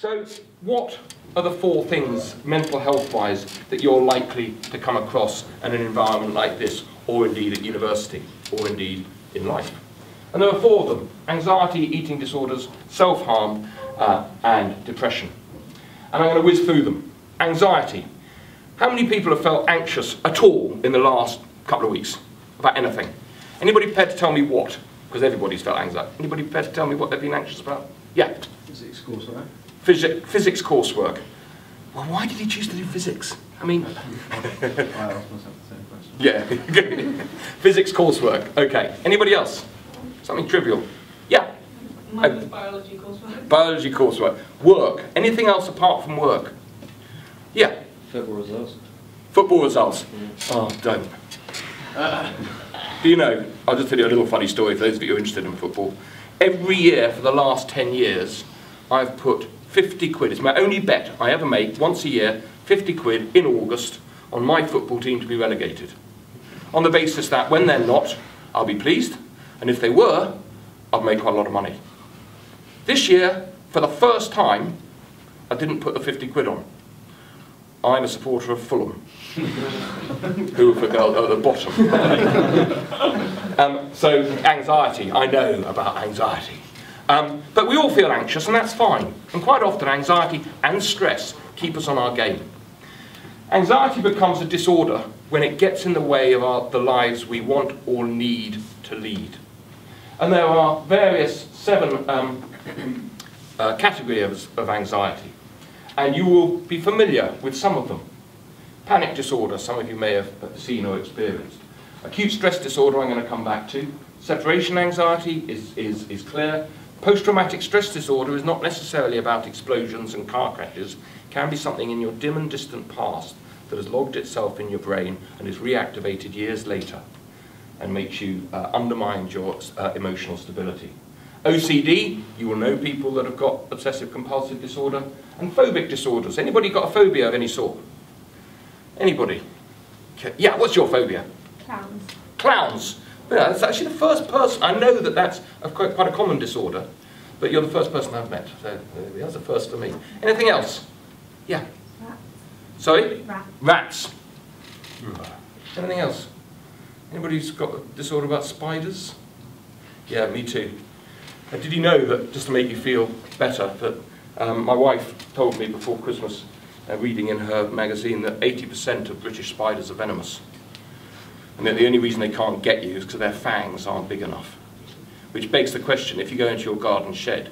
So what are the 4 things, mental health-wise, that you're likely to come across in an environment like this, or indeed at university, or indeed in life? And there are 4 of them: anxiety, eating disorders, self-harm, and depression. And I'm going to whiz through them. Anxiety. How many people have felt anxious at all in the last couple of weeks about anything? Anybody prepared to tell me what? Because everybody's felt anxiety. Anybody prepared to tell me what they've been anxious about? Yeah. Physics coursework. Physics coursework. Well, why did you choose to do physics? I mean... I asked myself the same question. Yeah. Physics coursework. Okay. Anybody else? Something trivial. Yeah. Mine was biology coursework. Biology coursework. Work. Anything else apart from work? Yeah. Football results. Football results. Oh, don't. Do you know, I'll just tell you a little funny story for those of you who are interested in football. Every year for the last 10 years, I've put 50 quid. It's my only bet I ever make, once a year, 50 quid in August on my football team to be relegated. On the basis that when they're not, I'll be pleased, and if they were, I'll make quite a lot of money. This year, for the first time, I didn't put the 50 quid on. I'm a supporter of Fulham, who are at the bottom. So anxiety, I know about anxiety. But we all feel anxious, and that's fine. And quite often anxiety and stress keep us on our game. Anxiety becomes a disorder when it gets in the way of the lives we want or need to lead. And there are various 7 categories of anxiety. And you will be familiar with some of them. Panic disorder, some of you may have seen or experienced. Acute stress disorder, I'm going to come back to. Separation anxiety is clear. Post-traumatic stress disorder is not necessarily about explosions and car crashes. It can be something in your dim and distant past that has logged itself in your brain and is reactivated years later and makes you undermine your emotional stability. OCD, you will know people that have got obsessive compulsive disorder. And phobic disorders. Anybody got a phobia of any sort? Anybody? Yeah, what's your phobia? Clowns. Clowns. Yeah, that's actually the first person. I know that that's quite a common disorder, but you're the first person I've met. So that's the first for me. Anything else? Yeah. Rats. Sorry? Rats. Rats. Anything else? Anybody's got a disorder about spiders? Yeah, me too. Did you know that, just to make you feel better, that my wife told me before Christmas, reading in her magazine, that 80% of British spiders are venomous. And that the only reason they can't get you is because their fangs aren't big enough. Which begs the question, if you go into your garden shed,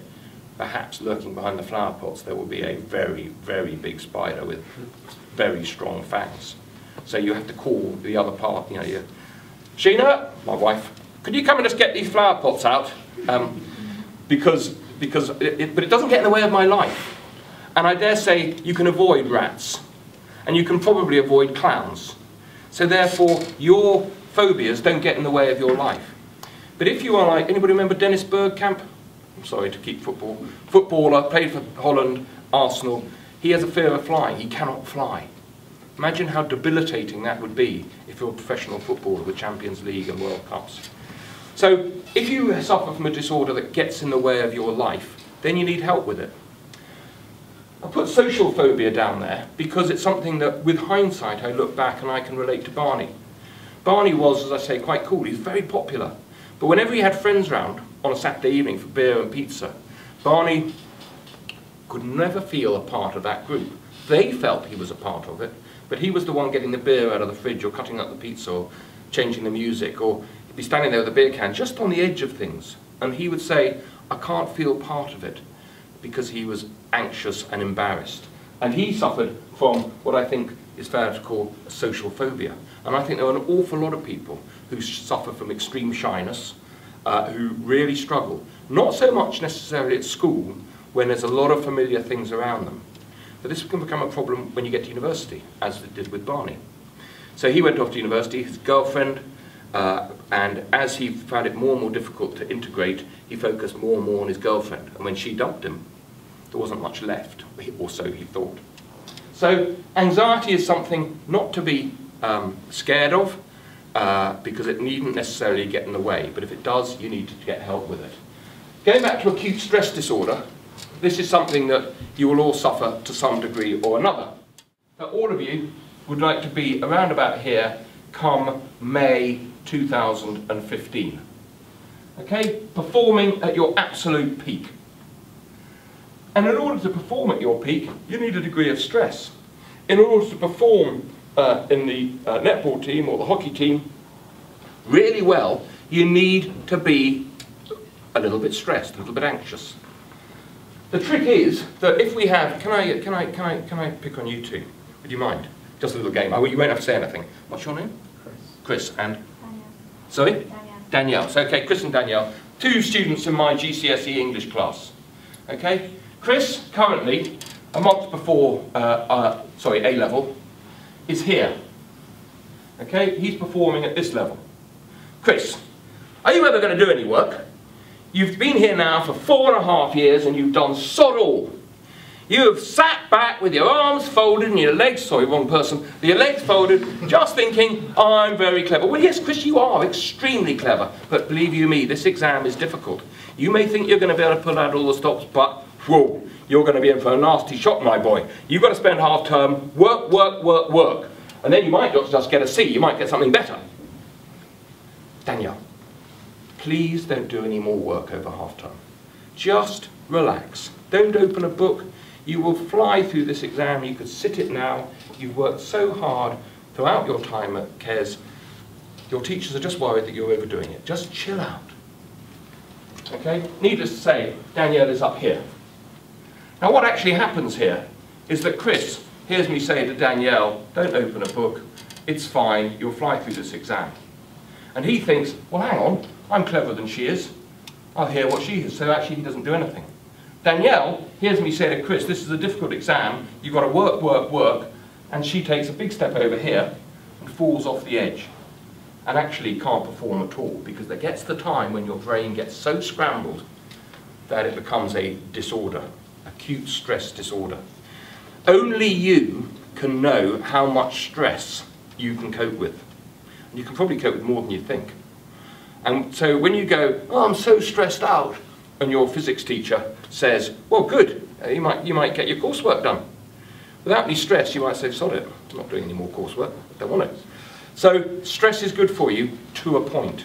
perhaps lurking behind the flower pots, there will be a very, very big spider with very strong fangs. So you have to call the other part, you know, Sheena, my wife, could you come and just get these flower pots out? But it doesn't get in the way of my life. And I dare say you can avoid rats. And you can probably avoid clowns. So therefore, your phobias don't get in the way of your life. But if you are like, anybody remember Dennis Bergkamp? I'm sorry to keep football. Footballer, played for Holland, Arsenal. He has a fear of flying. He cannot fly. Imagine how debilitating that would be if you're a professional footballer with Champions League and World Cups. So, if you suffer from a disorder that gets in the way of your life, then you need help with it. I put social phobia down there because it's something that, with hindsight, I look back and I can relate to Barney. Barney was, as I say, quite cool. He was very popular. But whenever he had friends round on a Saturday evening for beer and pizza, Barney could never feel a part of that group. They felt he was a part of it, but he was the one getting the beer out of the fridge or cutting up the pizza or changing the music, or he'd be standing there with a beer can just on the edge of things, and he would say, I can't feel part of it, because he was anxious and embarrassed. And he suffered from what I think is fair to call a social phobia. And I think there are an awful lot of people who suffer from extreme shyness, who really struggle. Not so much necessarily at school, when there's a lot of familiar things around them. But this can become a problem when you get to university, as it did with Barney. So he went off to university, his girlfriend, and as he found it more and more difficult to integrate, he focused more and more on his girlfriend. And when she dumped him, there wasn't much left, or so he thought. So anxiety is something not to be scared of, because it needn't necessarily get in the way, but if it does, you need to get help with it. Going back to acute stress disorder, this is something that you will all suffer to some degree or another. But all of you would like to be around about here come May 2015. Okay? Performing at your absolute peak. And in order to perform at your peak, you need a degree of stress. In order to perform in the netball team or the hockey team really well, you need to be a little bit stressed, a little bit anxious. The trick is that if we have, can I pick on you two? Would you mind? Just a little game. You won't have to say anything. What's your name? Chris. And? Danielle. Sorry? Danielle. So, okay, Chris and Danielle. 2 students in my GCSE English class. Okay? Chris, currently, a month before, A-level, is here. Okay? He's performing at this level. Chris, are you ever going to do any work? You've been here now for 4.5 years and you've done sod all. You have sat back with your arms folded and your legs, sorry, wrong person, your legs folded, just thinking, I'm very clever. Well, yes, Chris, you are extremely clever, but believe you me, this exam is difficult. You may think you're going to be able to pull out all the stops, but, whoa, you're going to be in for a nasty shock, my boy. You've got to spend half term, work, work, work, work. And then you might not just get a C, you might get something better. Danielle, please don't do any more work over half term. Just relax. Don't open a book. You will fly through this exam. You could sit it now. You've worked so hard throughout your time at KES. Your teachers are just worried that you're overdoing it. Just chill out. Okay? Needless to say, Danielle is up here. Now what actually happens here is that Chris hears me say to Danielle, don't open a book. It's fine. You'll fly through this exam. And he thinks, well, hang on. I'm cleverer than she is. I'll hear what she is. So actually he doesn't do anything. Danielle hears me say to Chris, this is a difficult exam, you've got to work, work, work, and she takes a big step over here and falls off the edge and actually can't perform at all because there gets the time when your brain gets so scrambled that it becomes a disorder, acute stress disorder. Only you can know how much stress you can cope with. And you can probably cope with more than you think. And so when you go, oh, I'm so stressed out, and your physics teacher says, well, good, you might get your coursework done. Without any stress, you might say, sod it, I'm not doing any more coursework, I don't want it. So stress is good for you to a point.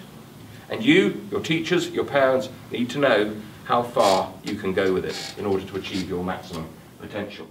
And you, your teachers, your parents need to know how far you can go with it in order to achieve your maximum potential.